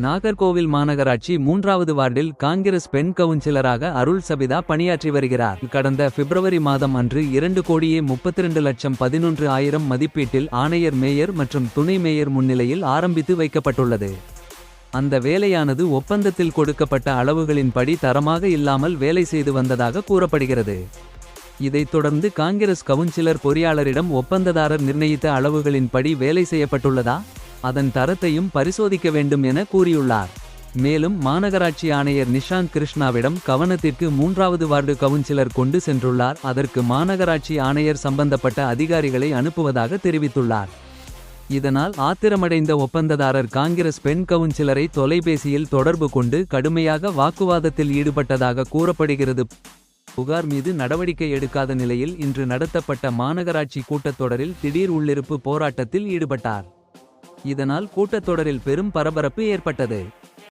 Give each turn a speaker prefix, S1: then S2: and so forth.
S1: நாகர்கோவில் மாநகராட்சி 3வது வார்டில் காங்கிரஸ் பெண் கவுன்சிலராக அருள் சபிதா பணியாற்றி வருகிறார். கடந்த பிப்ரவரி மாதம் அன்று 2,32,11,000 மதிப்பீட்டில் ஆணையர் மேயர் மற்றும் துணை மேயர் முன்னிலையில் ஆரம்பித்து வைக்கப்பட்டுள்ளது. அந்த வேலையானது ஒப்பந்தத்தில் கொடுக்கப்பட்ட அளவுகளின்படி தரமாக இல்லாமல் வேலை செய்து வந்ததாக கூறப்படுகிறது. இதைத் தொடர்ந்து காங்கிரஸ் கவுன்சிலர் பொறியாளரிடம் ஒப்பந்ததாரர் நிர்ணயித்த அளவுகளின்படி வேலை செய்யப்பட்டுள்ளதா, அதன் தரத்தையும் பரிசோதிக்க வேண்டும் என கூறியுள்ளார். மேலும் மாநகராட்சி ஆணையர் நிஷாந்த் கிருஷ்ணாவிடம் கவனத்திற்கு 3வது வார்டு கவுன்சிலர் கொண்டு சென்றுள்ளார். அதற்கு மாநகராட்சி ஆணையர் சம்பந்தப்பட்ட அதிகாரிகளை அனுப்புவதாக தெரிவித்துள்ளார். இதனால் ஆத்திரமடைந்த ஒப்பந்ததாரர் காங்கிரஸ் பெண் கவுன்சிலரை தொலைபேசியில் தொடர்பு கொண்டு கடுமையாக வாக்குவாதத்தில் ஈடுபட்டதாக கூறப்படுகிறது. புகார் மீது நடவடிக்கை எடுக்காத நிலையில் இன்று நடத்தப்பட்ட மாநகராட்சி கூட்டத்தொடரில் திடீர் உள்ளிருப்பு போராட்டத்தில் ஈடுபட்டார். இதனால் கூட்டத்தொடரில் பெரும் பரபரப்பு ஏற்பட்டது.